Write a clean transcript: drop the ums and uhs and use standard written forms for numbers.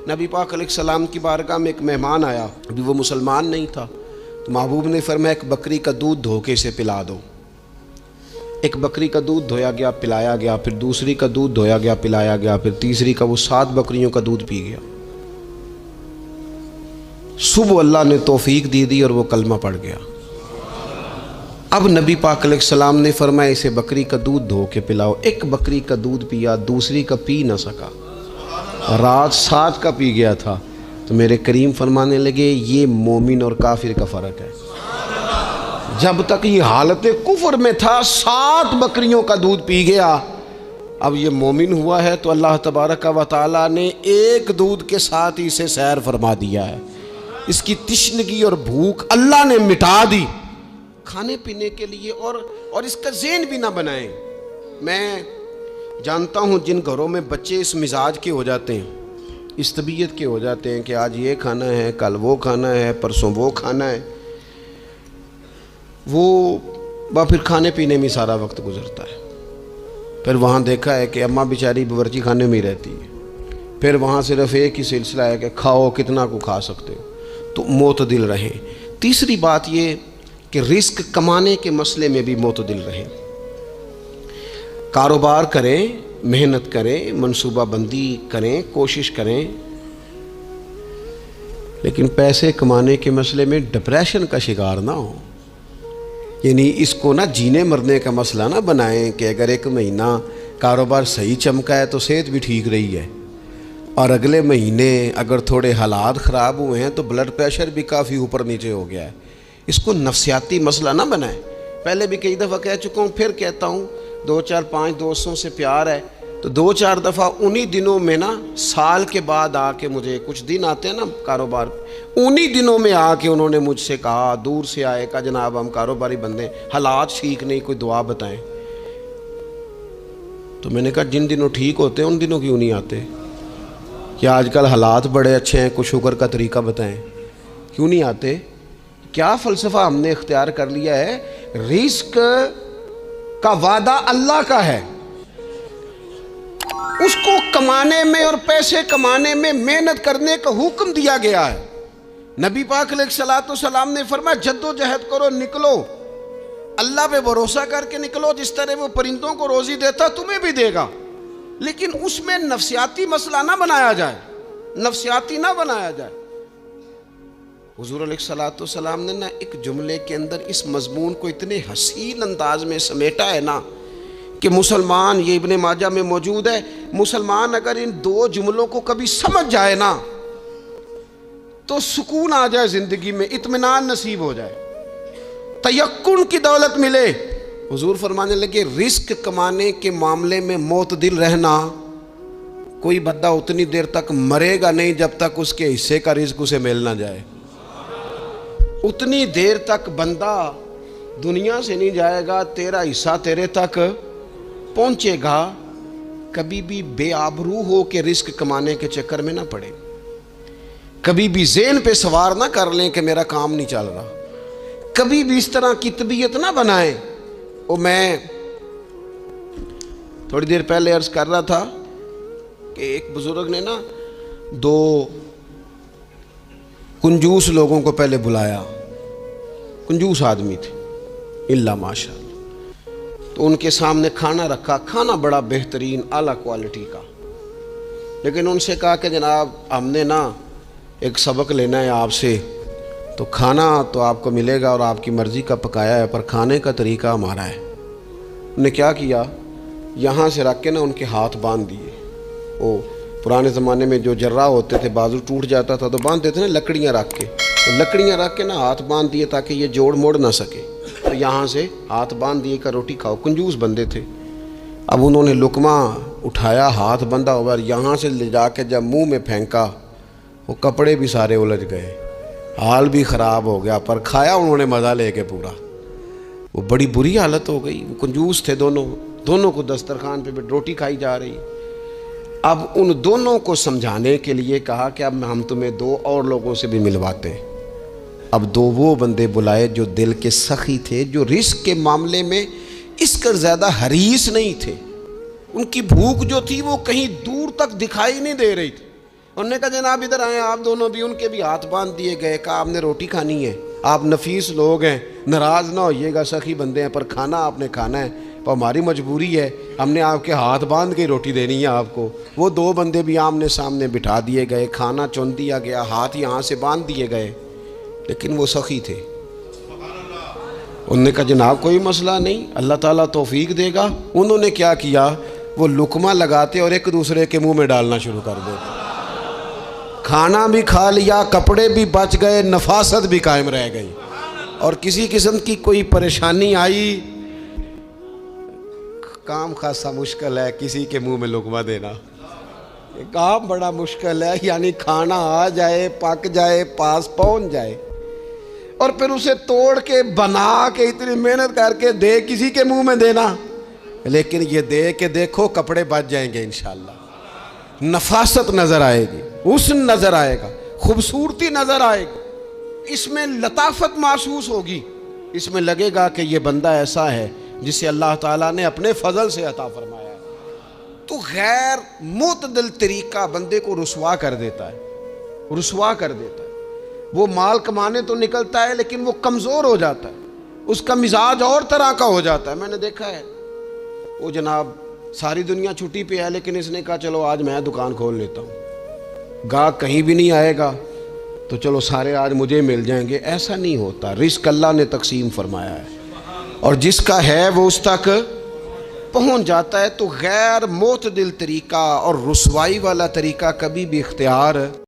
نبی پاک علیہ السلام کی بارگاہ میں ایک مہمان آیا، ابھی وہ مسلمان نہیں تھا، تو محبوب نے فرمایا ایک بکری کا دودھ دھو کے اسے پلا دو۔ ایک بکری کا دودھ دھویا گیا، پلایا گیا، پھر دوسری کا دودھ دھویا گیا، پلایا گیا، پھر تیسری کا، وہ 7 بکریوں کا دودھ پی گیا۔ صبح اللہ نے توفیق دی اور وہ کلمہ پڑھ گیا۔ اب نبی پاک علیہ السلام نے فرمایا اسے بکری کا دودھ دھو کے پلاؤ۔ ایک بکری کا دودھ پیا، دوسری کا پی نہ سکا، رات 7 کا پی گیا تھا۔ تو میرے کریم فرمانے لگے یہ مومن اور کافر کا فرق ہے۔ جب تک یہ حالت کفر میں تھا 7 بکریوں کا دودھ پی گیا، اب یہ مومن ہوا ہے تو اللہ تبارک و تعالیٰ نے ایک دودھ کے ساتھ ہی اسے سیر فرما دیا ہے۔ اس کی تشنگی اور بھوک اللہ نے مٹا دی کھانے پینے کے لیے، اور اس کا ذہن بھی نہ بنائیں۔ میں جانتا ہوں جن گھروں میں بچے اس مزاج کے ہو جاتے ہیں، اس طبیعت کے ہو جاتے ہیں کہ آج یہ کھانا ہے، کل وہ کھانا ہے، پرسوں وہ کھانا ہے، وہ پھر کھانے پینے میں سارا وقت گزرتا ہے۔ پھر وہاں دیکھا ہے کہ اماں بیچاری باورچی خانے میں ہی رہتی ہے، پھر وہاں صرف ایک ہی سلسلہ ہے کہ کھاؤ کتنا کو کھا سکتے ہو۔ تو معتدل رہیں۔ تیسری بات یہ کہ رزق کمانے کے مسئلے میں بھی معتدل رہیں۔ کاروبار کریں، محنت کریں، منصوبہ بندی کریں، کوشش کریں، لیکن پیسے کمانے کے مسئلے میں ڈپریشن کا شکار نہ ہو۔ یعنی اس کو نہ جینے مرنے کا مسئلہ نہ بنائیں کہ اگر ایک مہینہ کاروبار صحیح چمکا ہے تو صحت بھی ٹھیک رہی ہے، اور اگلے مہینے اگر تھوڑے حالات خراب ہوئے ہیں تو بلڈ پریشر بھی کافی اوپر نیچے ہو گیا ہے۔ اس کو نفسیاتی مسئلہ نہ بنائیں۔ پہلے بھی کئی دفعہ کہہ چکا ہوں، پھر کہتا ہوں، 2-4-5 دوستوں سے پیار ہے تو 2-4 دفعہ انہی دنوں میں نا، سال کے بعد آ کے مجھے کچھ دن آتے ہیں نا کاروبار، انہی دنوں میں آ کے انہوں نے مجھ سے کہا، دور سے آئے، کہا جناب ہم کاروباری بندے، حالات ٹھیک نہیں، کوئی دعا بتائیں۔ تو میں نے کہا جن دنوں ٹھیک ہوتے ہیں ان دنوں کیوں نہیں آتے؟ کہ آج کل حالات بڑے اچھے ہیں، کچھ شکر کا طریقہ بتائیں، کیوں نہیں آتے؟ کیا فلسفہ ہم نے اختیار کر لیا ہے؟ رزق کا وعدہ اللہ کا ہے، اس کو کمانے میں اور پیسے کمانے میں محنت کرنے کا حکم دیا گیا ہے۔ نبی پاک علیہ السلام نے فرمایا جد و جہد کرو، نکلو، اللہ پہ بھروسہ کر کے نکلو، جس طرح وہ پرندوں کو روزی دیتا تمہیں بھی دے گا، لیکن اس میں نفسیاتی مسئلہ نہ بنایا جائے، نفسیاتی نہ بنایا جائے۔ حضور علیہ السلام نے نا ایک جملے کے اندر اس مضمون کو اتنے حسین انداز میں سمیٹا ہے نا کہ مسلمان، یہ ابن ماجہ میں موجود ہے، مسلمان اگر ان 2 جملوں کو کبھی سمجھ جائے نا تو سکون آ جائے زندگی میں، اطمینان نصیب ہو جائے، تیقن کی دولت ملے۔ حضور فرمانے لگے رزق کمانے کے معاملے میں معتدل رہنا، کوئی بندہ اتنی دیر تک مرے گا نہیں جب تک اس کے حصے کا رزق اسے مل نہ جائے۔ اتنی دیر تک بندہ دنیا سے نہیں جائے گا، تیرا حصہ تیرے تک پہنچے گا۔ کبھی بھی بے آبرو ہو کے رزق کمانے کے چکر میں نہ پڑے، کبھی بھی ذہن پہ سوار نہ کر لیں کہ میرا کام نہیں چل رہا، کبھی بھی اس طرح کی طبیعت نہ بنائیں۔ میں تھوڑی دیر پہلے عرض کر رہا تھا کہ ایک بزرگ نے نا 2 کنجوس لوگوں کو پہلے بلایا، کنجوس آدمی تھے اللہ ماشاء اللہ، تو ان کے سامنے کھانا رکھا، کھانا بڑا بہترین اعلیٰ کوالٹی کا، لیکن ان سے کہا کہ جناب ہم نے نا ایک سبق لینا ہے آپ سے، تو کھانا تو آپ کو ملے گا اور آپ کی مرضی کا پکایا ہے، پر کھانے کا طریقہ ہمارا ہے۔ انہوں نے کیا کیا، یہاں سے رکھ کے نا ان کے ہاتھ باندھ دیے۔ وہ پرانے زمانے میں جو جرہ ہوتے تھے، بازو ٹوٹ جاتا تھا تو باندھ دیتے نا لکڑیاں رکھ کے، تو لکڑیاں رکھ کے نا ہاتھ باندھ دیے تاکہ یہ جوڑ موڑ نہ سکے، تو یہاں سے ہاتھ باندھ دیے کہ روٹی کھاؤ۔ کنجوس بندے تھے۔ اب انہوں نے لقمہ اٹھایا، ہاتھ بندھا ہوا، یہاں سے لے جا کے جب منہ میں پھینکا، وہ کپڑے بھی سارے الجھ گئے، حال بھی خراب ہو گیا، پر کھایا انہوں نے مزہ لے کے پورا۔ وہ بڑی بری حالت ہو گئی، وہ کنجوس تھے دونوں کو دسترخوان پہ روٹی کھائی جا رہی۔ اب ان دونوں کو سمجھانے کے لیے کہا کہ اب ہم تمہیں 2 اور لوگوں سے بھی ملواتے ہیں۔ اب 2 وہ بندے بلائے جو دل کے سخی تھے، جو رزق کے معاملے میں اس کا زیادہ حریص نہیں تھے، ان کی بھوک جو تھی وہ کہیں دور تک دکھائی نہیں دے رہی تھی، انہوں نے کہا جناب ادھر آئیں آپ دونوں بھی. ان کے بھی ہاتھ باندھ دیے گئے. کہا آپ نے روٹی کھانی ہے, آپ نفیس لوگ ہیں, ناراض نہ ہوئیے گا, سخی بندے ہیں, پر کھانا آپ نے کھانا ہے, تو ہماری مجبوری ہے, ہم نے آپ کے ہاتھ باندھ کے روٹی دینی ہے آپ کو. وہ دو بندے بھی آمنے سامنے بٹھا دیے گئے, کھانا چن دیا گیا, ہاتھ یہاں سے باندھ دیے گئے, لیکن وہ سخی تھے. انہوں نے کہا جناب کوئی مسئلہ نہیں, اللہ تعالیٰ توفیق دے گا. انہوں نے کیا کیا, وہ لقمہ لگاتے اور ایک دوسرے کے منہ میں ڈالنا شروع کر دیتے. کھانا بھی کھا لیا, کپڑے بھی بچ گئے, نفاست بھی قائم رہ گئی. اور کسی قسم کی کوئی پریشانی آئی, کام خاصا مشکل ہے کسی کے منہ میں لقمہ دینا, یہ کام بڑا مشکل ہے. یعنی کھانا آ جائے, پک جائے, پاس پہنچ جائے, اور پھر اسے توڑ کے بنا کے اتنی محنت کر کے دے کسی کے منہ میں دینا. لیکن یہ دے کے دیکھو کپڑے بچ جائیں گے انشاءاللہ, نفاست نظر آئے گی, حسن نظر آئے گا, خوبصورتی نظر آئے گی, اس میں لطافت محسوس ہوگی, اس میں لگے گا کہ یہ بندہ ایسا ہے جسے اللہ تعالیٰ نے اپنے فضل سے عطا فرمایا ہے. تو غیر معتدل طریقہ بندے کو رسوا کر دیتا ہے, رسوا کر دیتا ہے. وہ مال کمانے تو نکلتا ہے لیکن وہ کمزور ہو جاتا ہے, اس کا مزاج اور طرح کا ہو جاتا ہے. میں نے دیکھا ہے, وہ جناب ساری دنیا چھٹی پہ ہے لیکن اس نے کہا چلو آج میں دکان کھول لیتا ہوں, گاہک کہیں بھی نہیں آئے گا تو چلو سارے آج مجھے مل جائیں گے. ایسا نہیں ہوتا, رزق اللہ نے تقسیم فرمایا ہے, اور جس کا ہے وہ اس تک پہنچ جاتا ہے. تو غیر معتدل طریقہ اور رسوائی والا طریقہ کبھی بھی اختیار